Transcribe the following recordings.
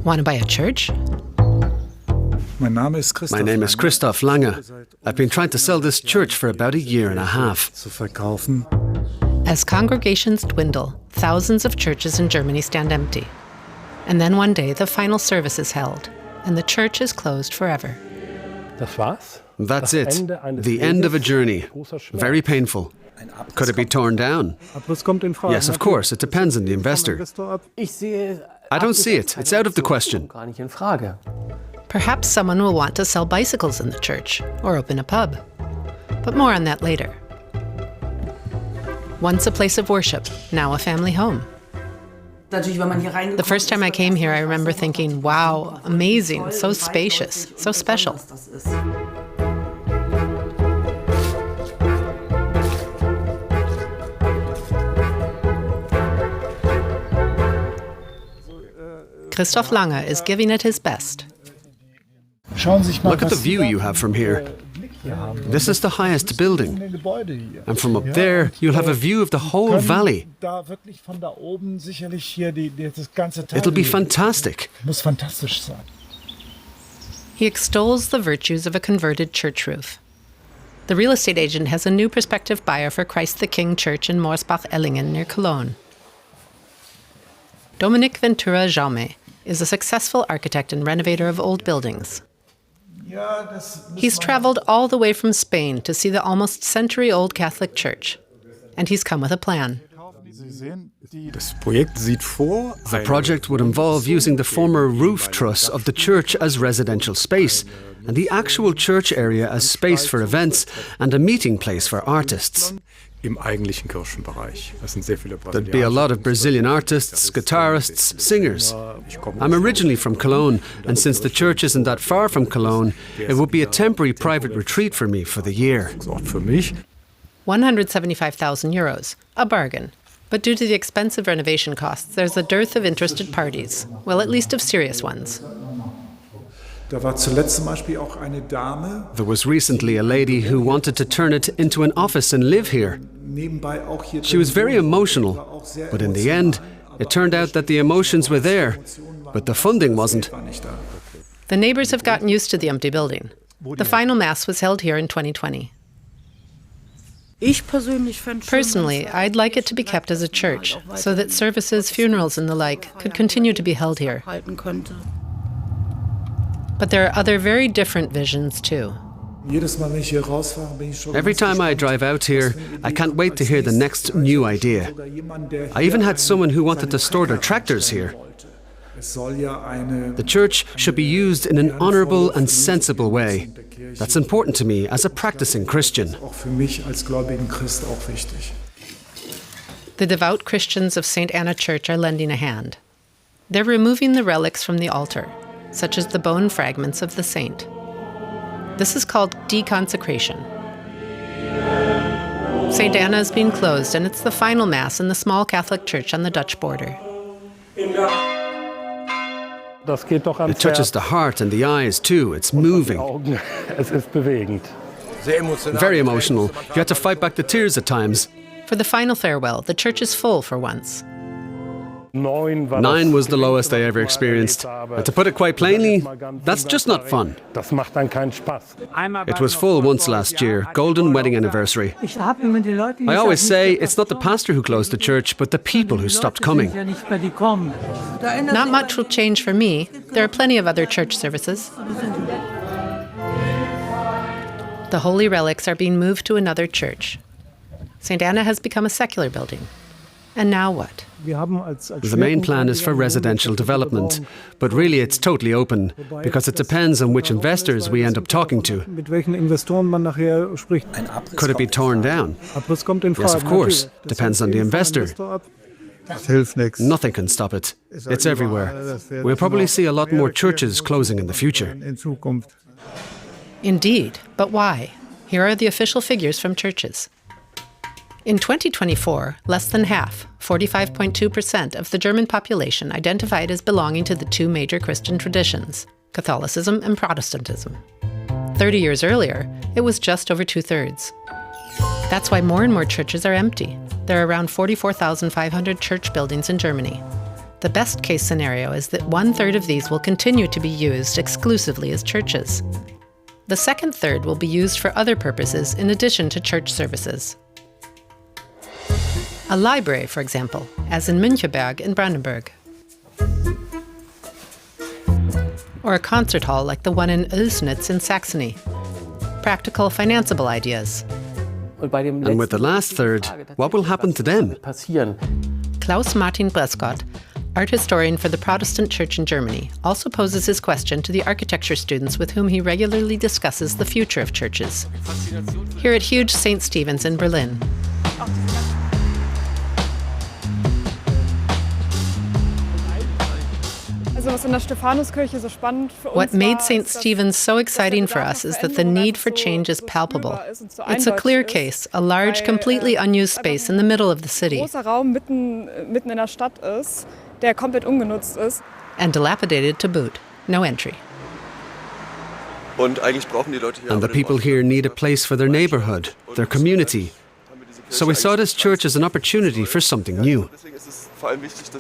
Want to buy a church? My name is Christoph Lange. I've been trying to sell this church for about a year and a half. As congregations dwindle, thousands of churches in Germany stand empty. And then one day, the final service is held, and the church is closed forever. That's it. The end of a journey. Very painful. Could it be torn down? Yes, of course. It depends on the investor. I don't see it. It's out of the question. Perhaps someone will want to sell bicycles in the church or open a pub. But more on that later. Once a place of worship, now a family home. The first time I came here, I remember thinking, wow, amazing, so spacious, so special. Christoph Lange is giving it his best. Look at the view you have from here. This is the highest building. And from up there, you'll have a view of the whole valley. It'll be fantastic. He extols the virtues of a converted church roof. The real estate agent has a new prospective buyer for Christ the King Church in Morsbach-Ellingen near Cologne. Dominic Ventura Jaume is a successful architect and renovator of old buildings. He's traveled all the way from Spain to see the almost century-old Catholic Church, and he's come with a plan. The project would involve using the former roof truss of the church as residential space, and the actual church area as space for events and a meeting place for artists. There'd be a lot of Brazilian artists, guitarists, singers. I'm originally from Cologne, and since the church isn't that far from Cologne, it would be a temporary private retreat for me for the year. 175,000 euros, a bargain. But due to the expensive renovation costs, there's a dearth of interested parties. Well, at least of serious ones. There was recently a lady who wanted to turn it into an office and live here. She was very emotional, but in the end, it turned out that the emotions were there, but the funding wasn't. The neighbors have gotten used to the empty building. The final Mass was held here in 2020. Personally, I'd like it to be kept as a church, so that services, funerals and the like could continue to be held here. But there are other very different visions too. Every time I drive out here, I can't wait to hear the next new idea. I even had someone who wanted to store their tractors here. The church should be used in an honorable and sensible way. That's important to me as a practicing Christian. The devout Christians of St. Anna Church are lending a hand. They're removing the relics from the altar, such as the bone fragments of the saint. This is called deconsecration. St. Anna is being closed, and it's the final Mass in the small Catholic church on the Dutch border. It touches the heart and the eyes too. It's moving. Very emotional. You had to fight back the tears at times. For the final farewell, the church is full for once. 9 was the lowest I ever experienced. And to put it quite plainly, that's just not fun. It was full once last year, golden wedding anniversary. I always say it's not the pastor who closed the church, but the people who stopped coming. Not much will change for me. There are plenty of other church services. The holy relics are being moved to another church. St. Anna has become a secular building. And now what? The main plan is for residential development, but really it's totally open, because it depends on which investors we end up talking to. Could it be torn down? Yes, of course. Depends on the investor. Nothing can stop it. It's everywhere. We'll probably see a lot more churches closing in the future. Indeed, but why? Here are the official figures from churches. In 2024, less than half, 45.2% of the German population identified as belonging to the two major Christian traditions, Catholicism and Protestantism. 30 years earlier, it was just over 2/3. That's why more and more churches are empty. There are around 44,500 church buildings in Germany. The best-case scenario is that 1/3 of these will continue to be used exclusively as churches. The second third will be used for other purposes in addition to church services. A library, for example, as in Müncheberg in Brandenburg. Or a concert hall like the one in Oelsnitz in Saxony. Practical, financeable ideas. And with the last third, what will happen to them? Klaus Martin Brescott, art historian for the Protestant Church in Germany, also poses his question to the architecture students with whom he regularly discusses the future of churches. Here at Huge St. Stephen's in Berlin. What made St. Stephen's so exciting for us is that the need for change is palpable. It's a clear case, a large, completely unused space in the middle of the city. And dilapidated to boot. No entry. And the people here need a place for their neighborhood, their community. So we saw this church as an opportunity for something new.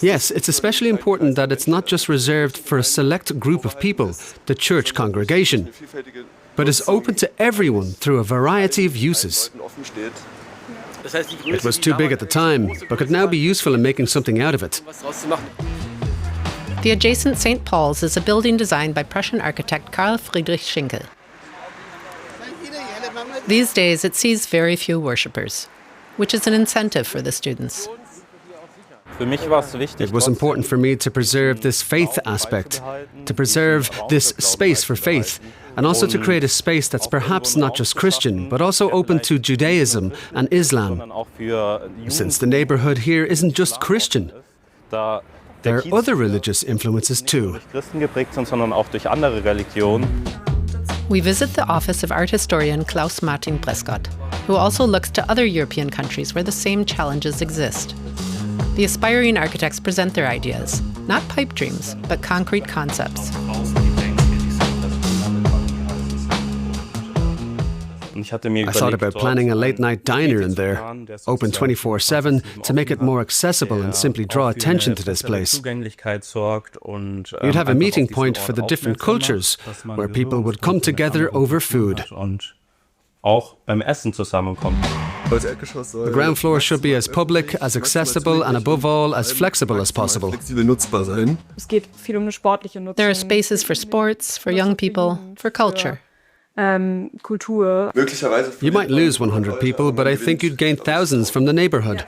Yes, it's especially important that it's not just reserved for a select group of people, the church congregation, but is open to everyone through a variety of uses. It was too big at the time, but could now be useful in making something out of it. The adjacent St. Paul's is a building designed by Prussian architect Karl Friedrich Schinkel. These days, it sees very few worshippers, which is an incentive for the students. It was important for me to preserve this faith aspect, to preserve this space for faith, and also to create a space that's perhaps not just Christian, but also open to Judaism and Islam. Since the neighborhood here isn't just Christian, there are other religious influences too. We visit the office of art historian Klaus Martin Brescott, who also looks to other European countries where the same challenges exist. The aspiring architects present their ideas, not pipe dreams, but concrete concepts. I thought about planning a late-night diner in there, open 24/7, to make it more accessible and simply draw attention to this place. You'd have a meeting point for the different cultures, where people would come together over food. The ground floor should be as public, as accessible, and above all, as flexible as possible. There are spaces for sports, for young people, for culture. You might lose 100 people, but I think you'd gain thousands from the neighborhood.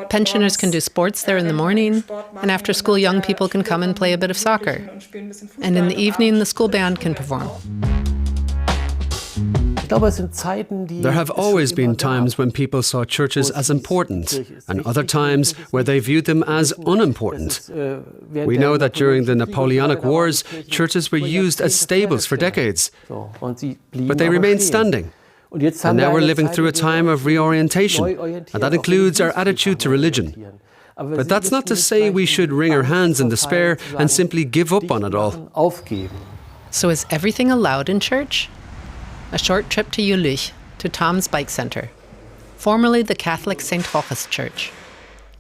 Pensioners can do sports there in the morning, and after school young people can come and play a bit of soccer. And in the evening, the school band can perform. There have always been times when people saw churches as important, and other times where they viewed them as unimportant. We know that during the Napoleonic Wars, churches were used as stables for decades, but they remained standing. And now we're living through a time of reorientation, and that includes our attitude to religion. But that's not to say we should wring our hands in despair and simply give up on it all. So is everything allowed in church? A short trip to Jülich, to Tom's Bike Center, formerly the Catholic St. Rochus Church.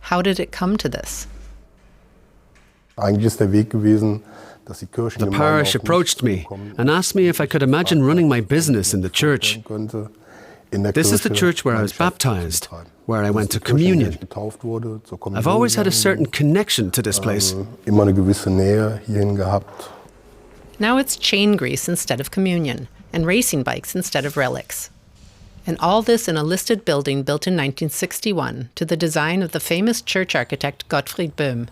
How did it come to this? The parish approached me and asked me if I could imagine running my business in the church. This is the church where I was baptized, where I went to communion. I've always had a certain connection to this place. Now it's chain grease instead of communion, and racing bikes instead of relics. And all this in a listed building built in 1961 to the design of the famous church architect Gottfried Böhm.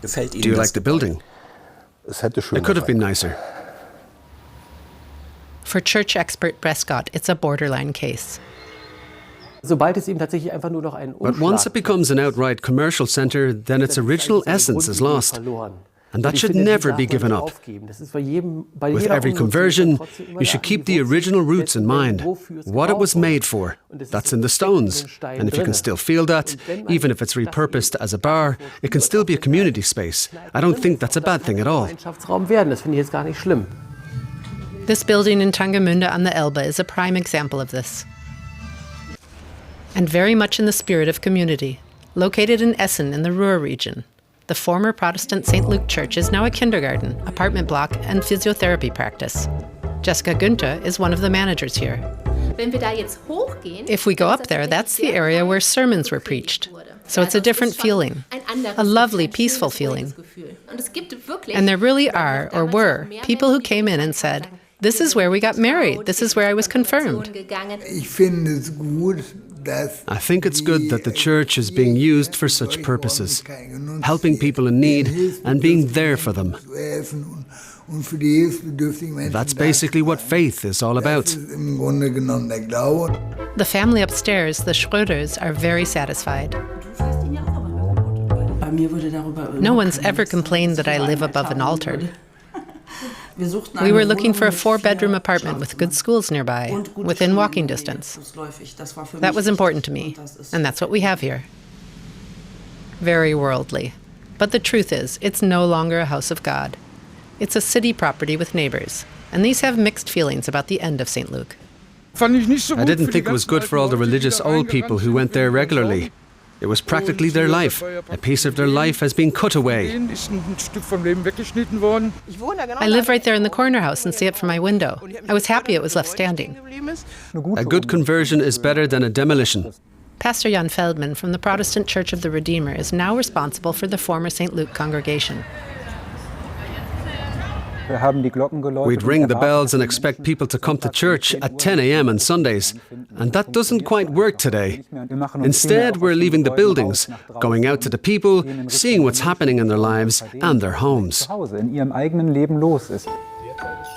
Do you like the building? It could have been nicer. For church expert Brescott, it's a borderline case. But once it becomes an outright commercial centre, then its original essence is lost. And that should never be given up. With every conversion, you should keep the original roots in mind, what it was made for. That's in the stones. And if you can still feel that, even if it's repurposed as a bar, it can still be a community space. I don't think that's a bad thing at all. This building in Tangermünde an der Elbe is a prime example of this. And very much in the spirit of community, Located in Essen in the Ruhr region, the former Protestant St. Luke Church is now a kindergarten, apartment block, and physiotherapy practice. Jessica Günther is one of the managers here. If we go up there, that's the area where sermons were preached. So it's a different feeling, a lovely, peaceful feeling. And there really are, or were, people who came in and said, "This is where we got married. This is where I was confirmed." I think it's good that the church is being used for such purposes, helping people in need and being there for them. That's basically what faith is all about. The family upstairs, the Schröders, are very satisfied. No one's ever complained that I live above an altar. We were looking for a 4-bedroom apartment with good schools nearby, within walking distance. That was important to me, and that's what we have here. Very worldly. But the truth is, it's no longer a house of God. It's a city property with neighbors, and these have mixed feelings about the end of St. Luke. I didn't think it was good for all the religious old people who went there regularly. It was practically their life. A piece of their life has been cut away. I live right there in the corner house and see it from my window. I was happy it was left standing. A good conversion is better than a demolition. Pastor Jan Feldman from the Protestant Church of the Redeemer is now responsible for the former St. Luke congregation. We'd ring the bells and expect people to come to church at 10 a.m. on Sundays, and that doesn't quite work today. Instead, we're leaving the buildings, going out to the people, seeing what's happening in their lives and their homes.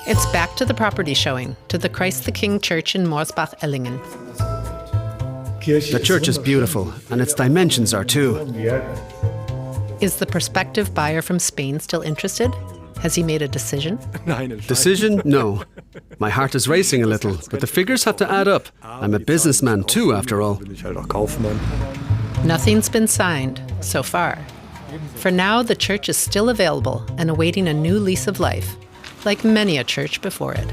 It's back to the property showing, to the Christ the King Church in Morsbach-Ellingen. The church is beautiful, and its dimensions are too. Is the prospective buyer from Spain still interested? Has he made a decision? Decision? No. My heart is racing a little, but the figures have to add up. I'm a businessman too, after all. Nothing's been signed, so far. For now, the church is still available and awaiting a new lease of life, like many a church before it.